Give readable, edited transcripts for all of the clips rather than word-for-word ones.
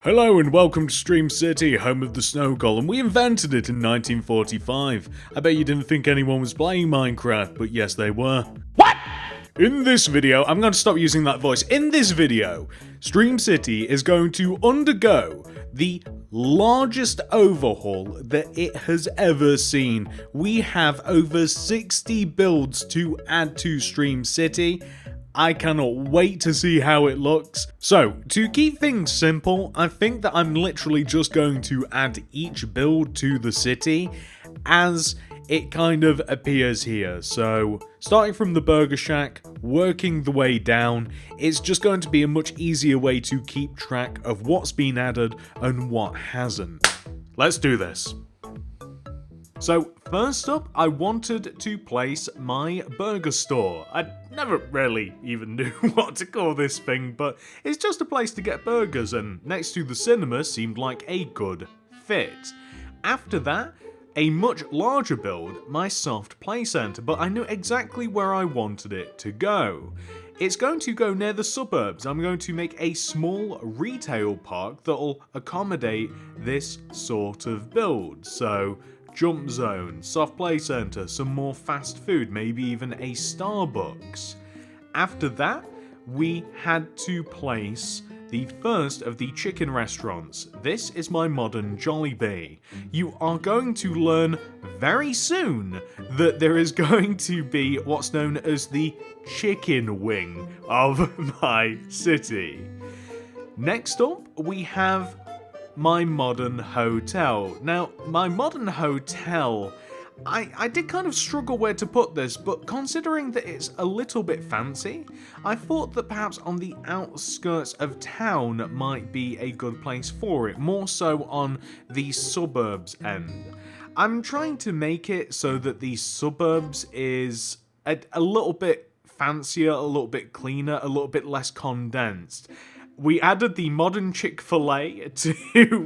Hello and welcome to Stream City, home of the snow golem. We invented it in 1945. I bet you didn't think anyone was playing Minecraft, but yes they were. What? In this video, I'm going to stop using that voice. In this video, Stream City is going to undergo the largest overhaul that it has ever seen. We have over 60 builds to add to Stream City. I cannot wait to see how it looks. So, to keep things simple, I think that I'm literally just going to add each build to the city as it kind of appears here. So, starting from the Burger Shack, working the way down, it's just going to be a much easier way to keep track of what's been added and what hasn't. Let's do this. So, first up, I wanted to place my burger store. I never really even knew what to call this thing, but it's just a place to get burgers, and next to the cinema seemed like a good fit. After that, a much larger build, my soft play center, but I knew exactly where I wanted it to go. It's going to go near the suburbs. I'm going to make a small retail park that'll accommodate this sort of build. So, jump zone, soft play center, some more fast food, maybe even a Starbucks. After that, we had to place the first of the chicken restaurants. This is my modern Jollibee. You are going to learn very soon that there is going to be what's known as the chicken wing of my city. Next up, we have my modern hotel. Now, my modern hotel, I did kind of struggle where to put this, but considering that it's a little bit fancy, I thought that perhaps on the outskirts of town might be a good place for it, more so on the suburbs end. I'm trying to make it so that the suburbs is a little bit fancier, a little bit cleaner, a little bit less condensed. We added the modern Chick-fil-A to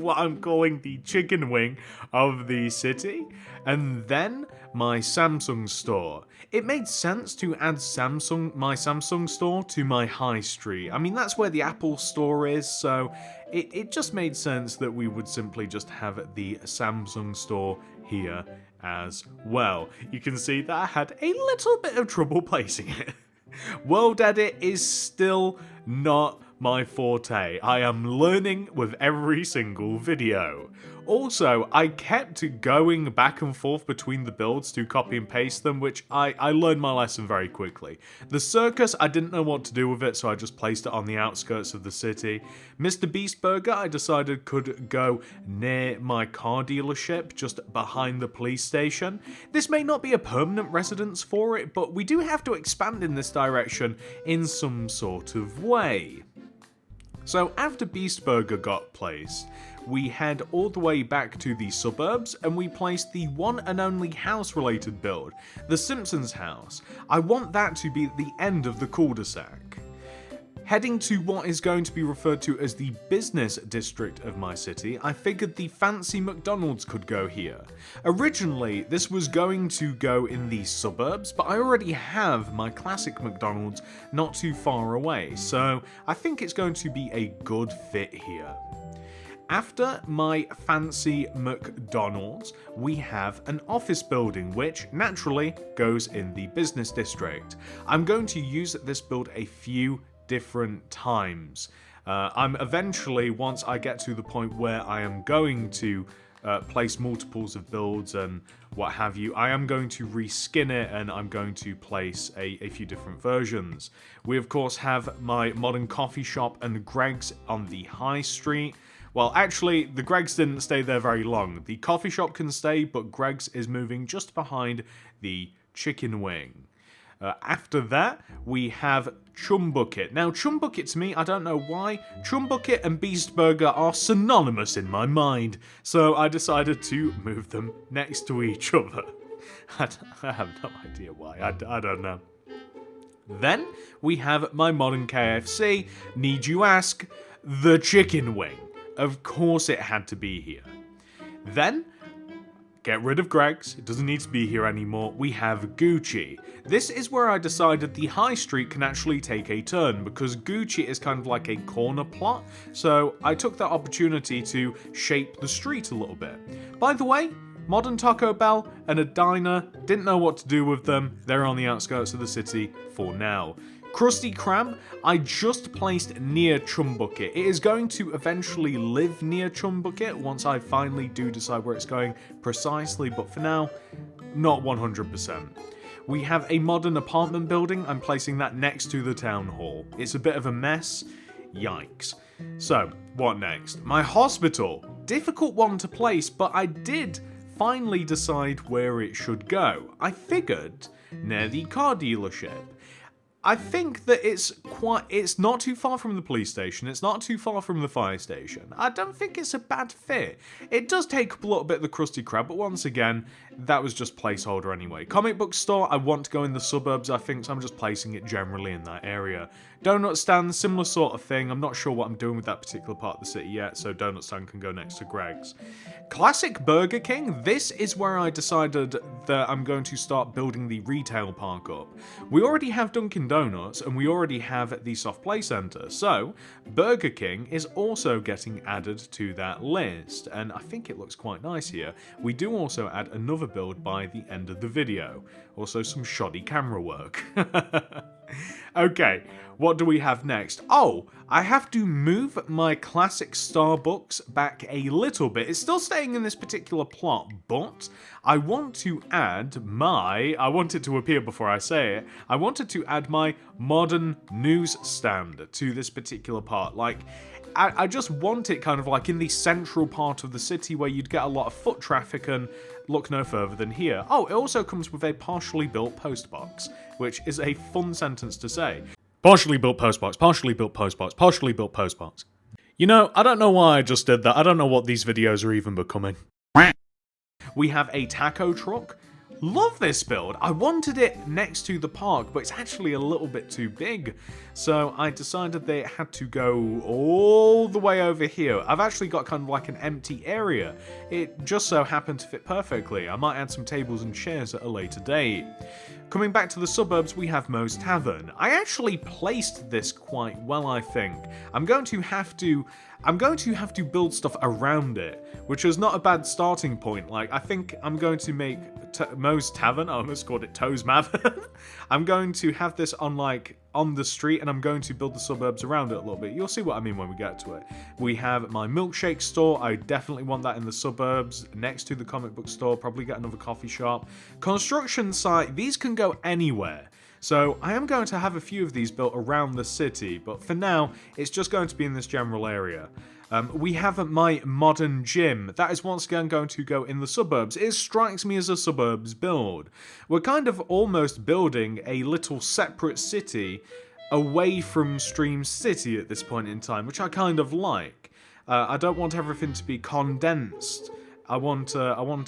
what I'm calling the chicken wing of the city, and then my Samsung store. It made sense to add my Samsung store to my high street. I mean, that's where the Apple store is, so it just made sense that we would simply just have the Samsung store here as well. You can see that I had a little bit of trouble placing it. World edit is still not my forte. I am learning with every single video. Also, I kept going back and forth between the builds to copy and paste them, which I learned my lesson very quickly. The circus, I didn't know what to do with it, so I just placed it on the outskirts of the city. Mr. Beast Burger, I decided could go near my car dealership, just behind the police station. This may not be a permanent residence for it, but we do have to expand in this direction in some sort of way. So after Beast Burger got placed, we head all the way back to the suburbs and we placed the one and only house related build, the Simpsons House. I want that to be the end of the cul-de-sac. Heading to what is going to be referred to as the business district of my city, I figured the fancy McDonald's could go here. Originally, this was going to go in the suburbs, but I already have my classic McDonald's not too far away, so I think it's going to be a good fit here. After my fancy McDonald's, we have an office building which naturally goes in the business district. I'm going to use this build a few different times. I'm eventually, once I get to the point where I am going to place multiples of builds and what have you, I am going to reskin it and I'm going to place a few different versions. We of course have my modern coffee shop and Greg's on the high street. Well, actually, the Greg's didn't stay there very long. The coffee shop can stay, but Greg's is moving just behind the chicken wing. After that, we have Chum Bucket. Now, Chum Bucket to me, I don't know why, Chum Bucket and Beast Burger are synonymous in my mind, so I decided to move them next to each other. I have no idea why, I don't know. Then, we have my modern KFC, need you ask, the chicken wing. Of course it had to be here. Then, Get rid of Greg's, it doesn't need to be here anymore. We have Gucci. This is where I decided the high street can actually take a turn because Gucci is kind of like a corner plot. So I took that opportunity to shape the street a little bit. By the way, modern Taco Bell and a diner, didn't know what to do with them. They're on the outskirts of the city for now. Krusty Krab, I just placed near Chumbucket. It is going to eventually live near Chumbucket once I finally do decide where it's going precisely, but for now, not 100%. We have a modern apartment building. I'm placing that next to the town hall. It's a bit of a mess. Yikes. So, what next? My hospital. Difficult one to place, but I did finally decide where it should go. I figured near the car dealership. I think that it's not too far from the police station, it's not too far from the fire station. I don't think it's a bad fit. It does take up a little bit of the Krusty Krab, but once again, that was just placeholder anyway. Comic book store, I want to go in the suburbs, I think, so I'm just placing it generally in that area. Donut stand, similar sort of thing. I'm not sure what I'm doing with that particular part of the city yet, so donut stand can go next to Greg's. Classic Burger King, this is where I decided that I'm going to start building the retail park up. We already have Dunkin' Donuts, and we already have the soft play center, so Burger King is also getting added to that list, and I think it looks quite nice here. We do also add another build by the end of the video. Also some shoddy camera work. Okay, what do we have next? Oh, I have to move my classic Starbucks back a little bit. It's still staying in this particular plot, but I want to add I want it to appear before I say it, I wanted to add my modern newsstand to this particular part. Like, I just want it kind of like in the central part of the city where you'd get a lot of foot traffic and look no further than here. Oh, it also comes with a partially built postbox, which is a fun sentence to say. Partially built postbox, partially built postbox, partially built postbox. You know, I don't know why I just did that. I don't know what these videos are even becoming. We have a taco truck. Love this build. I wanted it next to the park, but it's actually a little bit too big. So I decided that it had to go all the way over here. I've actually got kind of like an empty area. It just so happened to fit perfectly. I might add some tables and chairs at a later date. Coming back to the suburbs, we have Moe's Tavern. I actually placed this quite well, I think. I'm going to have to build stuff around it, which is not a bad starting point. Like, I think I'm going to make Moe's Tavern, I almost called it Toe's Mavern. I'm going to have this on the street, and I'm going to build the suburbs around it a little bit. You'll see what I mean when we get to it. We have my milkshake store. I definitely want that in the suburbs, next to the comic book store. Probably get another coffee shop. Construction site, these can go anywhere. So I am going to have a few of these built around the city, but for now, it's just going to be in this general area. We have my modern gym. That is once again going to go in the suburbs. It strikes me as a suburbs build. We're kind of almost building a little separate city away from Stream City at this point in time, which I kind of like. I don't want everything to be condensed. I want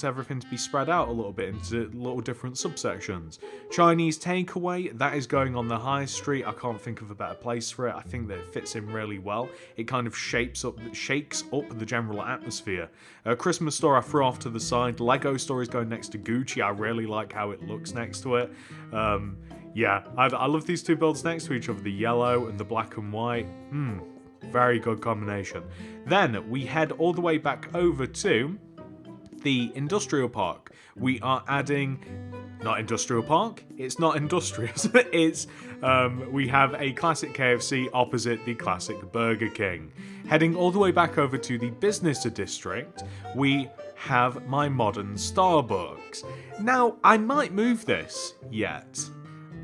everything to be spread out a little bit into little different subsections. Chinese takeaway, that is going on the high street. I can't think of a better place for it. I think that it fits in really well. It kind of shakes up the general atmosphere. Christmas store I threw off to the side. Lego store is going next to Gucci. I really like how it looks next to it. Yeah, I love these two builds next to each other. The yellow and the black and white. Very good combination. Then we head all the way back over to the industrial park. We are adding, not industrial park, it's not industrious, it's, we have a classic KFC opposite the classic Burger King. Heading all the way back over to the business district, we have my modern Starbucks. Now, I might move this yet.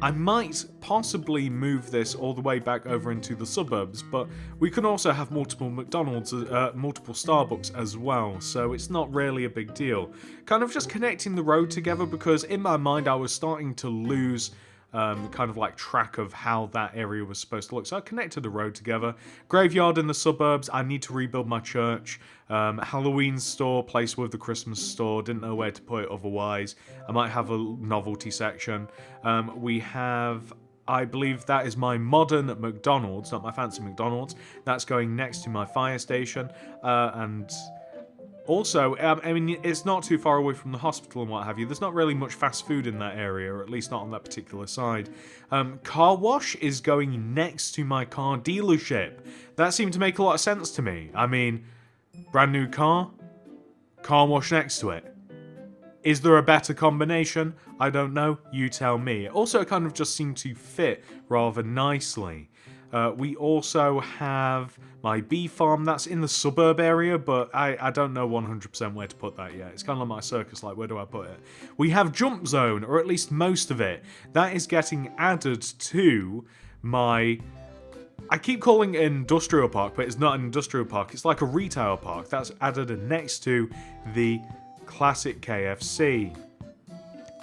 I might possibly move this all the way back over into the suburbs, but we can also have multiple McDonald's, multiple Starbucks as well, so it's not really a big deal. Kind of just connecting the road together, because in my mind I was starting to lose kind of like track of how that area was supposed to look. So I connected the road together. Graveyard in the suburbs. I need to rebuild my church. Halloween store, place with the Christmas store. Didn't know where to put it otherwise. I might have a novelty section. We have, I believe that is my modern McDonald's, not my fancy McDonald's. That's going next to my fire station. And Also, I mean, it's not too far away from the hospital and what have you. There's not really much fast food in that area, or at least not on that particular side. Car wash is going next to my car dealership. That seemed to make a lot of sense to me. I mean, brand new car wash next to it. Is there a better combination? I don't know. You tell me. Also, it kind of just seemed to fit rather nicely. We also have my bee farm. That's in the suburb area, but I don't know 100% where to put that yet. It's kind of like my circus, like, where do I put it? We have Jump Zone, or at least most of it. That is getting added to my... I keep calling it an industrial park, but it's not an industrial park. It's like a retail park. That's added next to the classic KFC.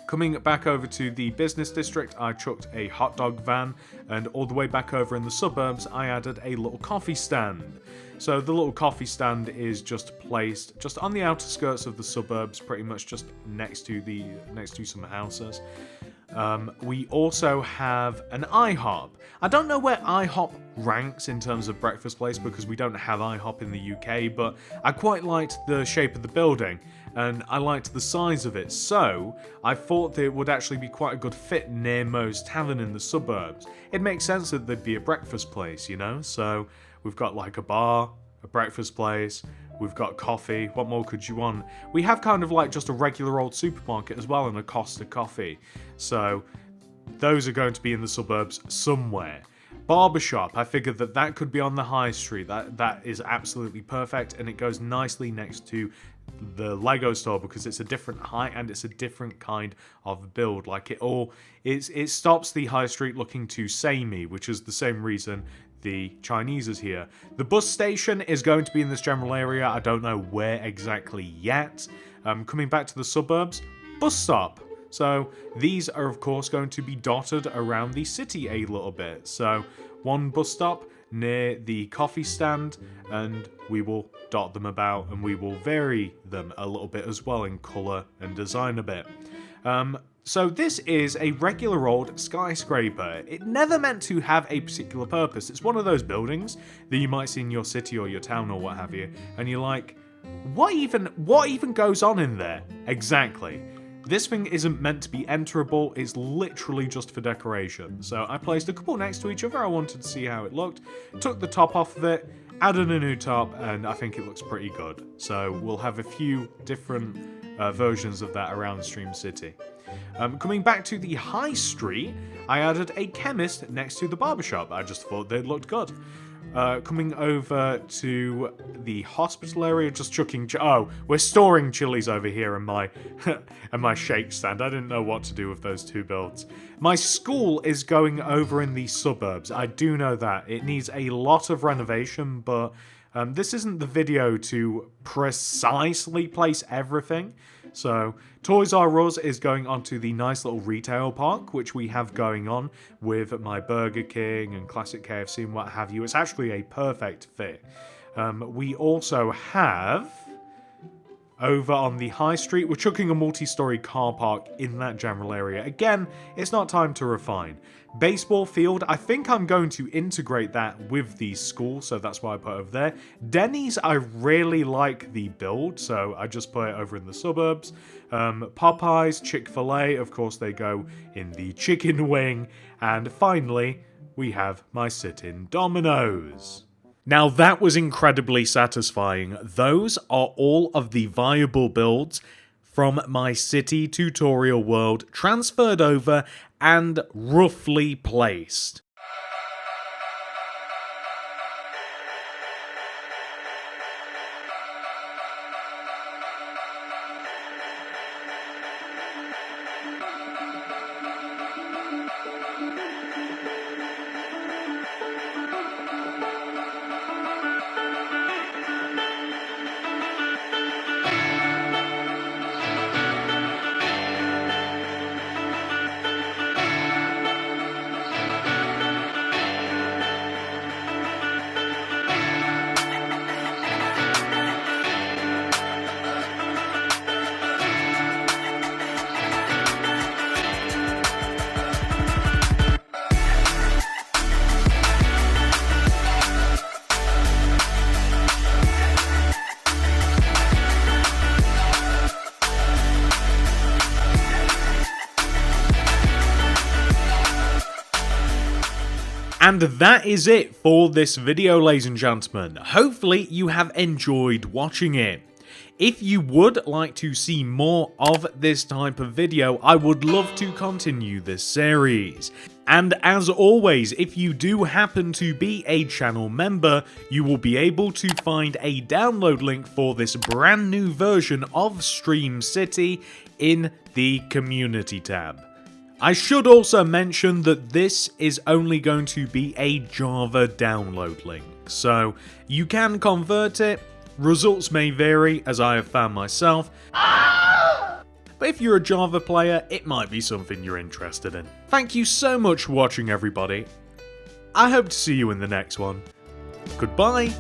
Coming back over to the business district, I chucked a hot dog van, and all the way back over in the suburbs, I added a little coffee stand. So the little coffee stand is just placed just on the outer skirts of the suburbs, pretty much just next to some houses. We also have an IHOP. I don't know where IHOP ranks in terms of breakfast place because we don't have IHOP in the UK, but I quite liked the shape of the building and I liked the size of it, so I thought that it would actually be quite a good fit near Moe's Tavern in the suburbs. It makes sense that there'd be a breakfast place, you know? So we've got like a bar, a breakfast place, we've got coffee. What more could you want? We have kind of like just a regular old supermarket as well and a Costa coffee. So those are going to be in the suburbs somewhere. Barbershop, I figured that could be on the high street. That is absolutely perfect, and it goes nicely next to the Lego store because it's a different height and it's a different kind of build. Like it stops the high street looking too samey, which is the same reason the Chinese is here. The bus station is going to be in this general area. I don't know where exactly yet. Coming back to the suburbs, bus stop. So these are of course going to be dotted around the city a little bit. So one bus stop near the coffee stand, and we will dot them about and we will vary them a little bit as well in colour and design a bit. So this is a regular old skyscraper. It never meant to have a particular purpose. It's one of those buildings that you might see in your city or your town or what have you, and you're like, what even goes on in there? Exactly. This thing isn't meant to be enterable, it's literally just for decoration. So I placed a couple next to each other, I wanted to see how it looked, took the top off of it, added a new top, and I think it looks pretty good. So we'll have a few different versions of that around Stream City. Coming back to the high street, I added a chemist next to the barbershop. I just thought they looked good. Coming over to the hospital area, just chucking... Oh, we're storing chilies over here in my and my shake stand. I didn't know what to do with those two builds. My school is going over in the suburbs. I do know that. It needs a lot of renovation, but this isn't the video to precisely place everything. So, Toys R Us is going onto the nice little retail park, which we have going on with my Burger King and Classic KFC and what have you. It's actually a perfect fit. We also have... Over on the high street, we're chucking a multi-story car park in that general area. Again, it's not time to refine. Baseball field, I think I'm going to integrate that with the school, so that's why I put it over there. Denny's, I really like the build, so I just put it over in the suburbs. Popeyes, Chick-fil-A, of course they go in the chicken wing. And finally, we have my sit-in Domino's. Now that was incredibly satisfying. Those are all of the viable builds from my city tutorial world transferred over and roughly placed. And that is it for this video, ladies and gentlemen. Hopefully you have enjoyed watching it. If you would like to see more of this type of video, I would love to continue this series. And as always, if you do happen to be a channel member, you will be able to find a download link for this brand new version of Stream City in the community tab. I should also mention that this is only going to be a Java download link, so you can convert it. Results may vary, as I have found myself, but if you're a Java player, it might be something you're interested in. Thank you so much for watching, everybody. I hope to see you in the next one. Goodbye!